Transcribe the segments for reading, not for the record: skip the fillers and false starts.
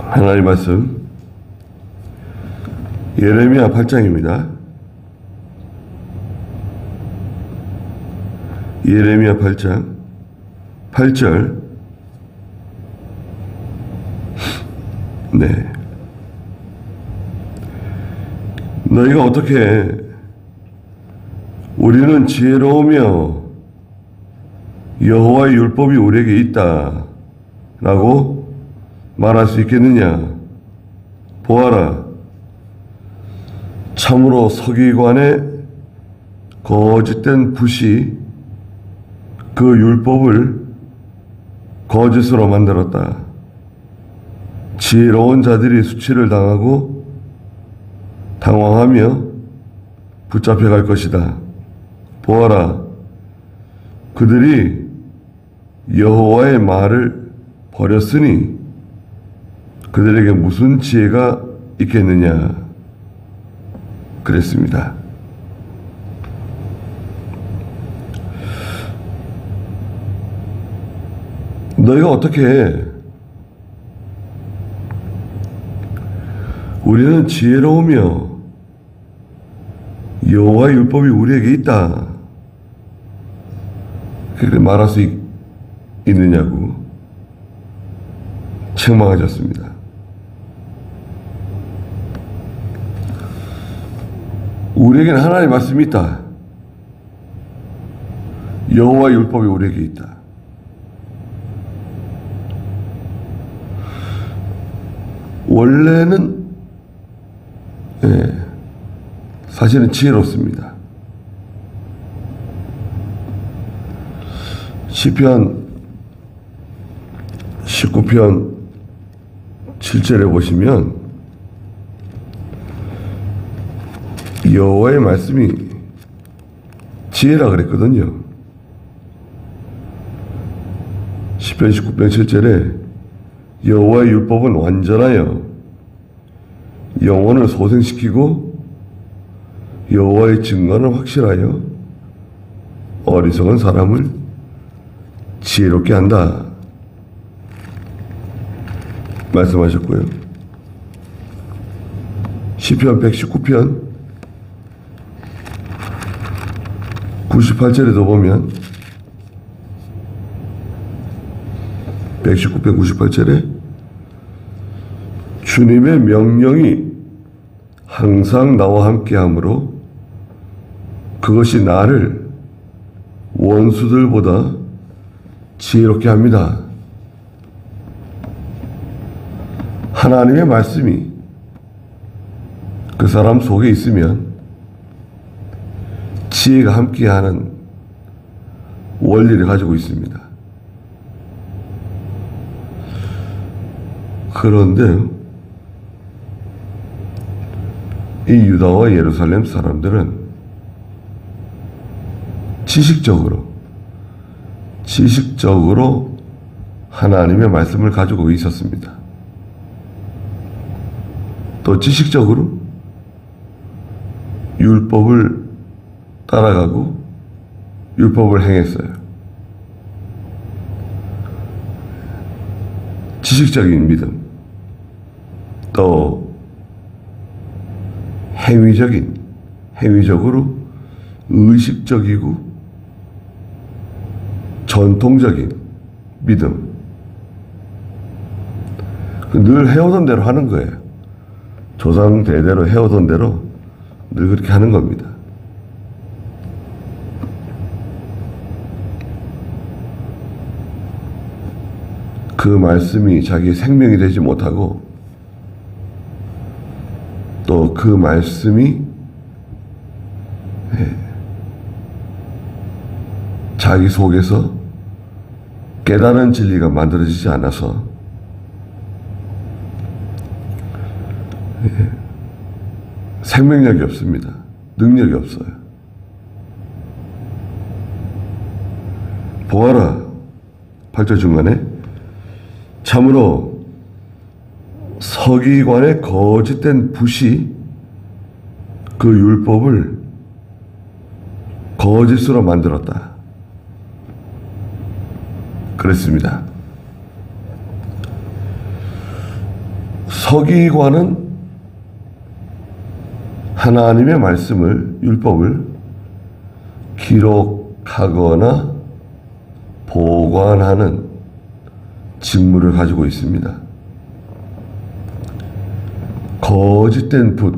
하나님 말씀 예레미야 8장입니다. 예레미야 8장 8절. 네. 너희가 어떻게 우리는 지혜로우며 여호와의 율법이 우리에게 있다 라고 말할 수 있겠느냐? 보아라, 참으로 서기관의 거짓된 붓이 그 율법을 거짓으로 만들었다. 지혜로운 자들이 수치를 당하고 당황하며 붙잡혀갈 것이다. 보아라, 그들이 여호와의 말을 버렸으니 그들에게 무슨 지혜가 있겠느냐 그랬습니다. 너희가 어떻게 우리는 지혜로우며 여호와의 율법이 우리에게 있다 그렇게 말할 수 있느냐고 책망하셨습니다. 우리에게는 하나님의 말씀이 있다. 여호와의 율법이 우리에게 있다. 원래는 사실은 지혜롭습니다. 시편 19편 7절에 보시면 여호와의 말씀이 지혜라 그랬거든요. 시편 19편 7절에 여호와의 율법은 완전하여 영혼을 소생시키고 여호와의 증거는 확실하여 어리석은 사람을 지혜롭게 한다 말씀하셨고요. 시편 119편 98절에도 보면 119편 98절에 주님의 명령이 항상 나와 함께 하므로 그것이 나를 원수들보다 지혜롭게 합니다. 하나님의 말씀이 그 사람 속에 있으면 지혜가 함께하는 원리를 가지고 있습니다. 그런데 이 유다와 예루살렘 사람들은 지식적으로 하나님의 말씀을 가지고 있었습니다. 또 지식적으로 율법을 따라가고 율법을 행했어요. 지식적인 믿음, 또 행위적으로 의식적이고 전통적인 믿음, 늘 해오던 대로 하는 거예요. 조상 대대로 해오던 대로 늘 그렇게 하는 겁니다. 그 말씀이 자기의 생명이 되지 못하고 또 그 말씀이 자기 속에서 깨달은 진리가 만들어지지 않아서 생명력이 없습니다. 능력이 없어요. 보아라, 8절 중간에 참으로 서기관의 거짓된 붓이 그 율법을 거짓으로 만들었다 그랬습니다. 서기관은 하나님의 말씀을, 율법을 기록하거나 보관하는 직무를 가지고 있습니다. 거짓된 붓,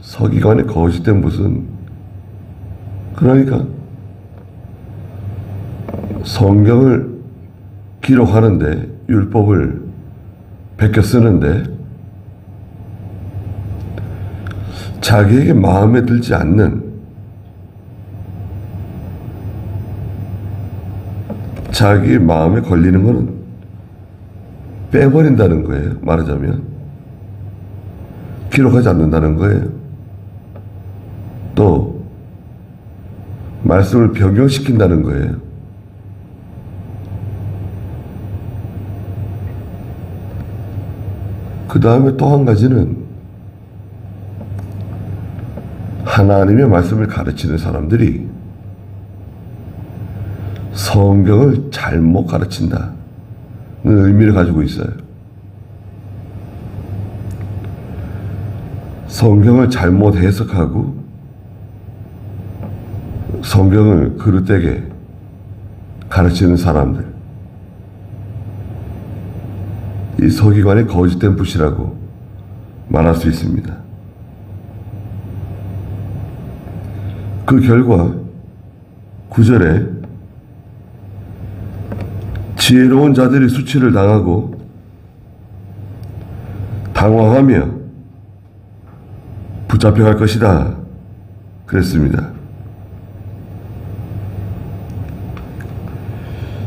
서기관의 거짓된 붓은, 그러니까 성경을 기록하는데, 율법을 베껴 쓰는데 자기에게 마음에 들지 않는, 자기 마음에 걸리는 것은 빼버린다는 거예요. 말하자면 기록하지 않는다는 거예요. 또 말씀을 변경시킨다는 거예요. 그 다음에 또 한 가지는 하나님의 말씀을 가르치는 사람들이 성경을 잘못 가르친다는 의미를 가지고 있어요. 성경을 잘못 해석하고 성경을 그릇되게 가르치는 사람들, 이 서기관의 거짓된 붓이라고 말할 수 있습니다. 그 결과 9절에 지혜로운 자들이 수치를 당하고 당황하며 붙잡혀갈 것이다 그랬습니다.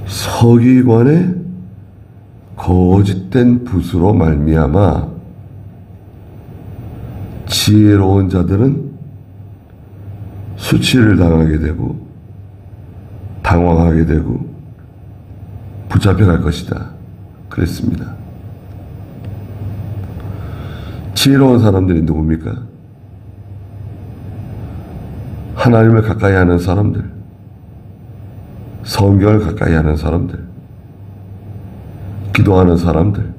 서기관의 거짓된 붓으로 말미암아 지혜로운 자들은 수치를 당하게 되고 당황하게 되고 붙잡혀갈 것이다 그랬습니다. 지혜로운 사람들이 누굽니까? 하나님을 가까이 하는 사람들, 성경을 가까이 하는 사람들, 기도하는 사람들,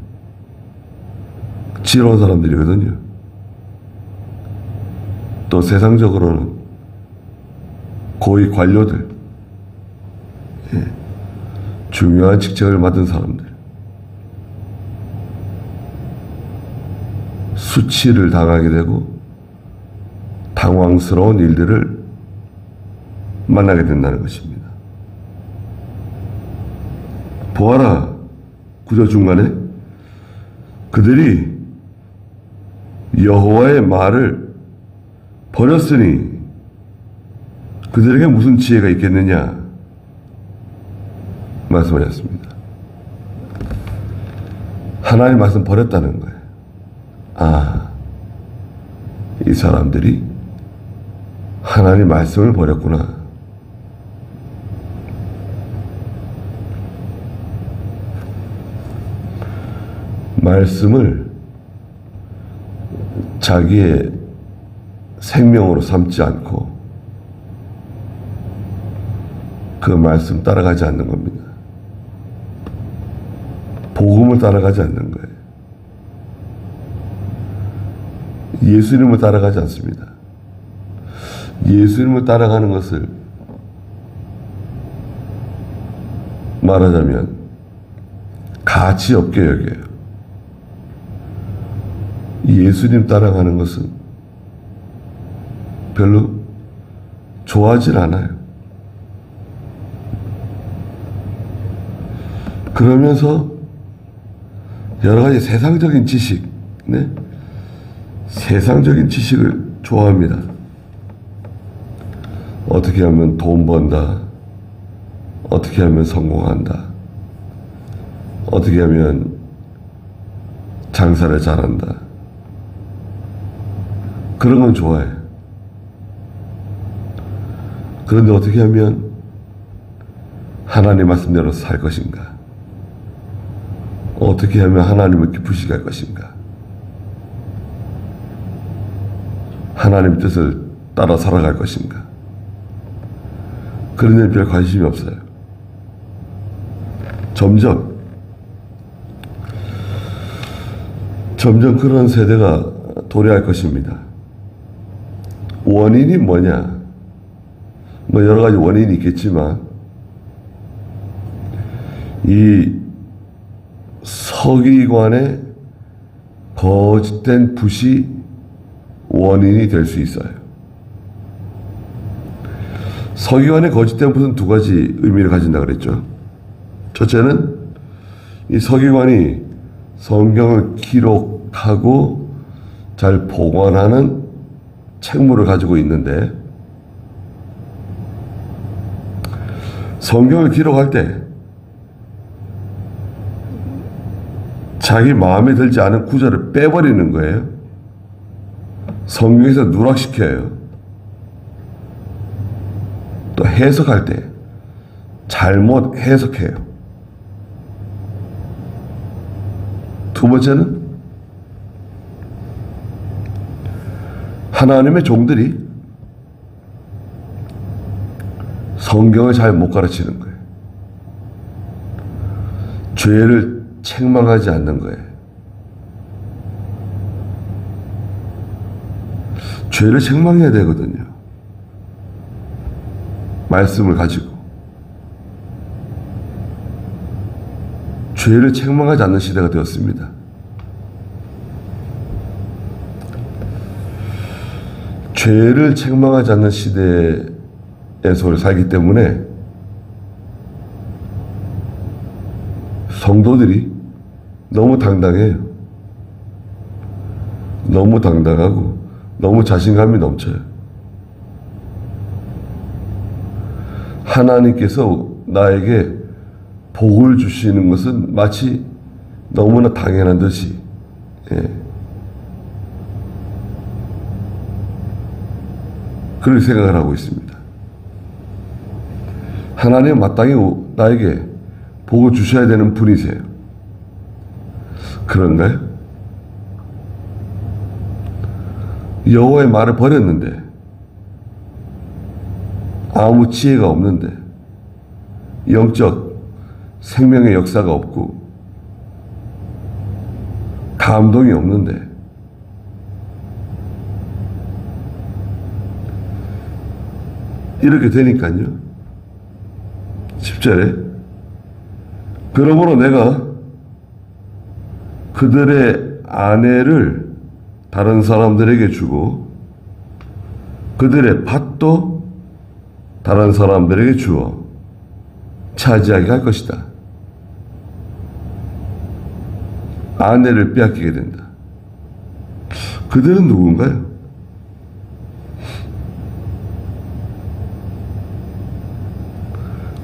지혜로운 사람들이거든요. 또 세상적으로는 고위 관료들, 중요한 직책을 맡은 사람들, 수치를 당하게 되고 당황스러운 일들을 만나게 된다는 것입니다. 보아라, 9절 중간에 그들이 여호와의 말을 버렸으니 그들에게 무슨 지혜가 있겠느냐 말씀하셨습니다. 하나님 말씀 버렸다는 거예요. 아, 이 사람들이 하나님 말씀을 버렸구나. 말씀을 자기의 생명으로 삼지 않고 그 말씀 따라가지 않는 겁니다. 복음을 따라가지 않는 거예요. 예수님을 따라가지 않습니다. 예수님을 따라가는 것을 말하자면 가치 없게 여겨요. 예수님 따라가는 것은 별로 좋아하진 않아요. 그러면서 여러 가지 세상적인 지식, 세상적인 지식을 좋아합니다. 어떻게 하면 돈 번다, 어떻게 하면 성공한다, 어떻게 하면 장사를 잘한다, 그런 건 좋아해. 그런데 어떻게 하면 하나님 말씀대로 살 것인가? 어떻게 하면 하나님을 기쁘시게 할 것인가? 하나님 뜻을 따라 살아갈 것인가? 그런 데 별 관심이 없어요. 점점 점점 그런 세대가 도래할 것입니다. 원인이 뭐냐? 뭐 여러 가지 원인이 있겠지만 이 서기관의 거짓된 붓이 원인이 될 수 있어요. 서기관의 거짓된 붓은 두 가지 의미를 가진다 그랬죠. 첫째는 이 서기관이 성경을 기록하고 잘 보관하는 책무를 가지고 있는데, 성경을 기록할 때 자기 마음에 들지 않은 구절을 빼버리는 거예요. 성경에서 누락시켜요. 또 해석할 때 잘못 해석해요. 두 번째는 하나님의 종들이 성경을 잘 못 가르치는 거예요. 죄를 책망하지 않는 거예요. 죄를 책망해야 되거든요. 말씀을 가지고. 죄를 책망하지 않는 시대가 되었습니다. 죄를 책망하지 않는 시대에서 살기 때문에 성도들이 너무 당당해요. 너무 당당하고 너무 자신감이 넘쳐요. 하나님께서 나에게 복을 주시는 것은 마치 너무나 당연한 듯이, 그렇게 생각을 하고 있습니다. 하나님은 마땅히 나에게 복을 주셔야 되는 분이세요. 그런가요? 여호와의 말을 버렸는데, 아무 지혜가 없는데, 영적 생명의 역사가 없고 감동이 없는데, 이렇게 되니까요. 10절에 그러므로 내가 그들의 아내를 다른 사람들에게 주고 그들의 밭도 다른 사람들에게 주어 차지하게 할 것이다. 아내를 빼앗기게 된다. 그들은 누군가요?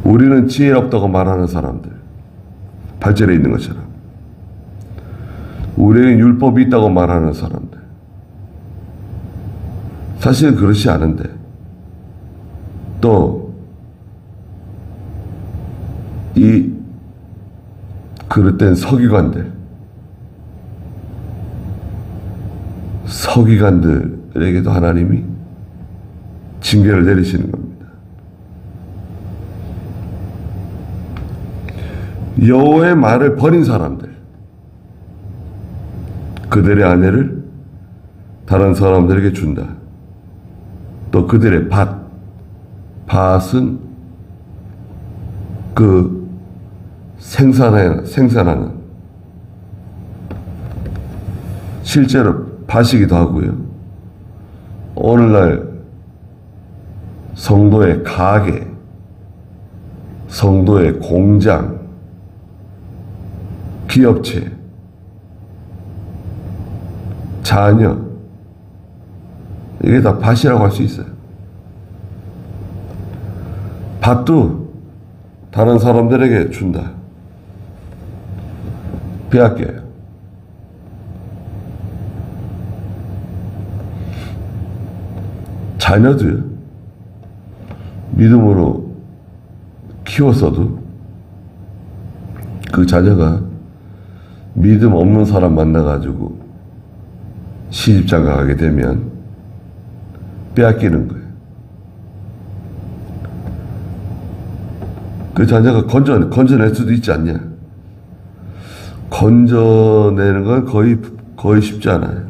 우리는 지혜롭다고 말하는 사람들, 8절에 있는 것처럼 우리에게 율법이 있다고 말하는 사람들, 사실은 그렇지 않은데, 또 이 그릇된 서기관들에게도 하나님이 징계를 내리시는 겁니다. 여호와의 말을 버린 사람들, 그들의 아내를 다른 사람들에게 준다. 또 그들의 밭은 그 생산하는, 실제로 밭이기도 하고요. 오늘날 성도의 가게, 성도의 공장, 기업체, 자녀, 이게 다 밭이라고 할 수 있어요. 밭도 다른 사람들에게 준다. 빼앗겨요. 자녀도요. 믿음으로 키웠어도 그 자녀가 믿음 없는 사람 만나가지고 시집장가 가게 되면 빼앗기는 거예요. 그 자녀가 건져낼 수도 있지 않냐. 건져내는 건 거의 거의 쉽지 않아요.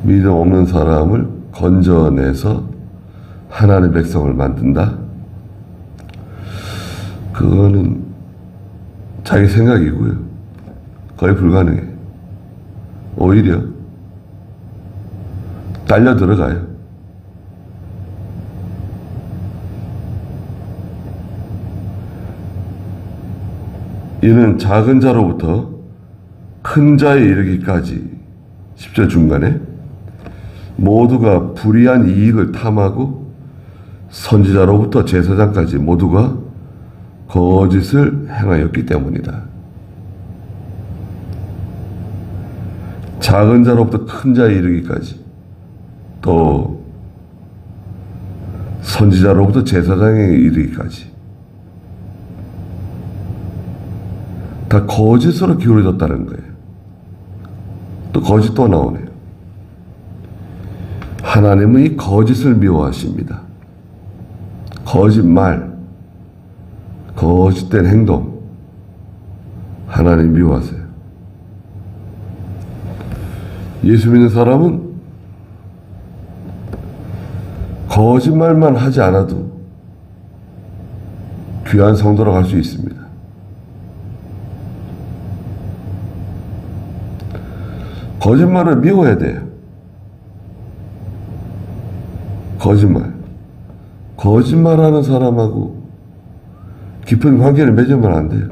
믿음 없는 사람을 건져내서 하나님의 백성을 만든다? 그거는 자기 생각이고요. 거의 불가능해. 오히려 딸려 들어가요. 이는 작은 자로부터 큰 자에 이르기까지 10절 중간에 모두가 불의한 이익을 탐하고 선지자로부터 제사장까지 모두가 거짓을 행하였기 때문이다. 작은 자로부터 큰 자에 이르기까지, 또 선지자로부터 제사장에 이르기까지 다 거짓으로 기울어졌다는 거예요. 또 거짓 또 나오네요. 하나님은 이 거짓을 미워하십니다. 거짓말, 거짓된 행동, 하나님 미워하세요. 예수 믿는 사람은 거짓말만 하지 않아도 귀한 성도로 갈 수 있습니다. 거짓말을 미워해야 돼요. 거짓말하는 사람하고 깊은 관계를 맺으면 안 돼요.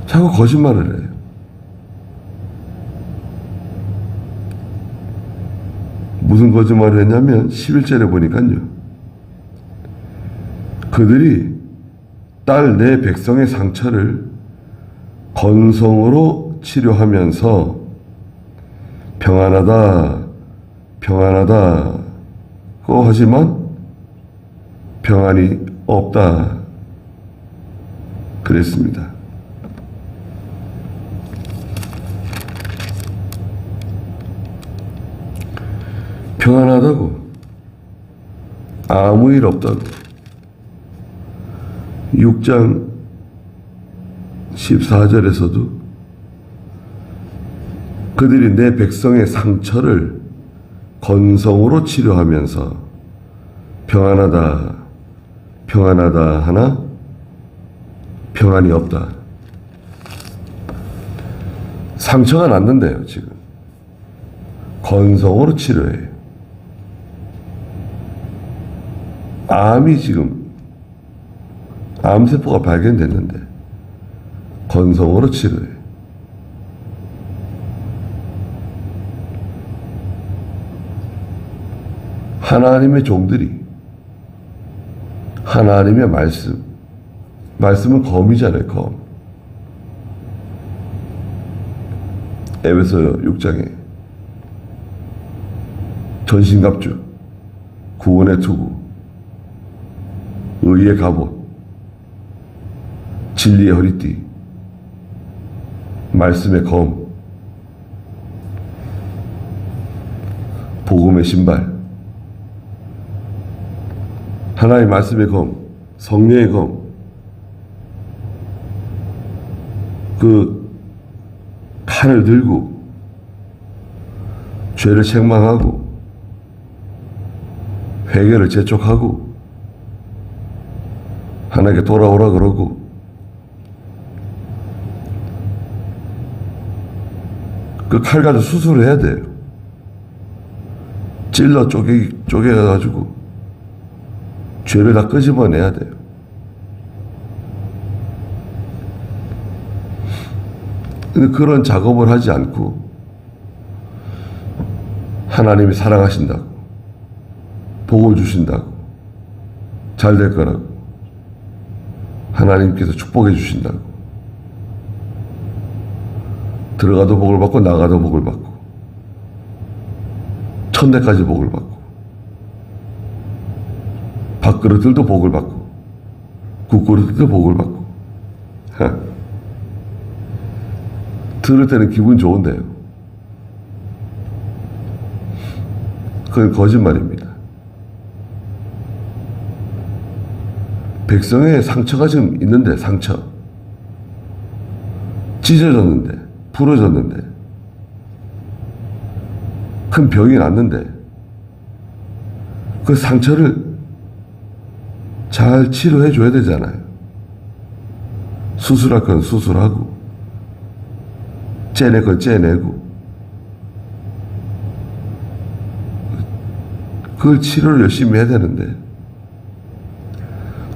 자꾸 거짓말을 해요. 무슨 거짓말을 했냐면 11절에 보니까요. 그들이 딸 내 백성의 상처를 건성으로 치료하면서 평안하다, 평안하다고 하지만 평안이 없다 그랬습니다. 평안하다고, 아무 일 없다고. 6장 14절에서도 그들이 내 백성의 상처를 건성으로 치료하면서 평안하다, 평안하다 하나 평안이 없다. 상처가 났는데요, 지금. 건성으로 치료해요. 암이 지금 암세포가 발견됐는데 건성으로 치료해. 하나님의 종들이 하나님의 말씀은 검이잖아요. 검. 에베소 6장에 전신갑주, 구원의 투구, 의의 갑옷, 진리의 허리띠, 말씀의 검, 복음의 신발, 하나님의 말씀의 검, 성령의 검, 그 칼을 들고 죄를 책망하고 회개를 재촉하고 하나님께 돌아오라 그러고 그 칼 가지고 수술을 해야 돼요. 찔러 쪼개가지고 죄를 다 끄집어내야 돼요. 근데 그런 작업을 하지 않고 하나님이 사랑하신다고, 복을 주신다고, 잘 될 거라고, 하나님께서 축복해 주신다고, 들어가도 복을 받고 나가도 복을 받고 천대까지 복을 받고 밥그릇들도 복을 받고 국그릇들도 복을 받고 들을 때는 기분 좋은데요. 그건 거짓말입니다. 백성의 상처가 지금 있는데, 상처. 찢어졌는데, 부러졌는데, 큰 병이 났는데, 그 상처를 잘 치료해 줘야 되잖아요. 수술할 건 수술하고, 째낼 건 째내고, 그걸 치료를 열심히 해야 되는데,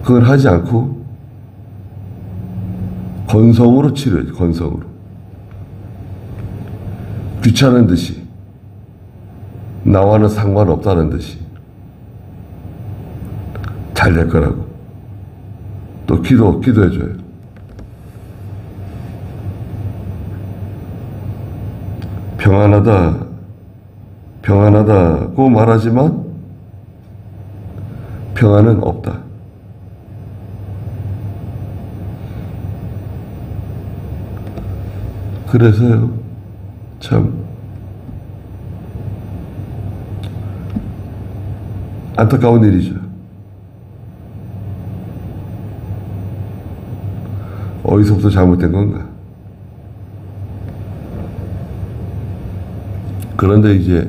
그걸 하지 않고, 건성으로 치료해야지, 건성으로. 귀찮은 듯이, 나와는 상관없다는 듯이, 잘 될 거라고. 또 기도해줘요. 평안하다고 말하지만 평안은 없다. 그래서요, 참 안타까운 일이죠. 어디서부터 잘못된 건가? 그런데 이제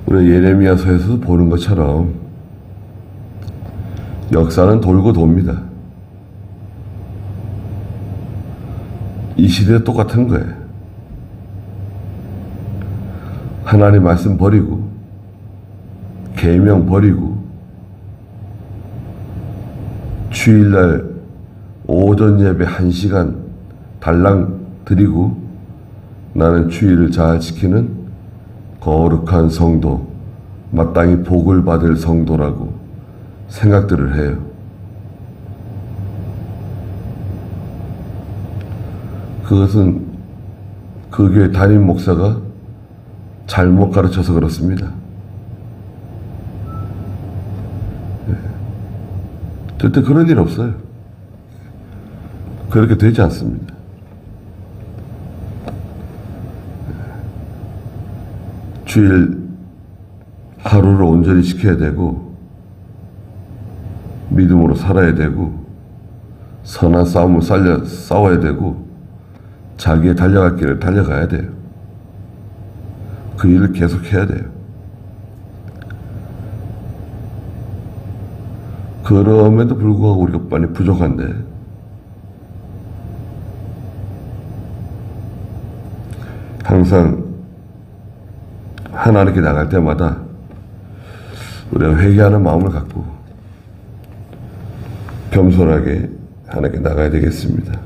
우리 예레미야서에서 보는 것처럼 역사는 돌고 돕니다. 이 시대도 똑같은 거예요. 하나님 말씀 버리고, 계명 버리고, 주일날 오전 예배 1시간 달랑 드리고, 나는 주일을 잘 지키는 거룩한 성도, 마땅히 복을 받을 성도라고 생각들을 해요. 그것은 그 교회 담임 목사가 잘못 가르쳐서 그렇습니다. 절대 그런 일 없어요. 그렇게 되지 않습니다. 주일 하루를 온전히 지켜야 되고, 믿음으로 살아야 되고, 선한 싸움을 싸워야 되고, 자기의 달려갈 길을 달려가야 돼요. 그 일을 계속해야 돼요. 그럼에도 불구하고 우리가 많이 부족한데, 항상 하나님께 나갈 때마다 우리가 회개하는 마음을 갖고 겸손하게 하나님께 나가야 되겠습니다.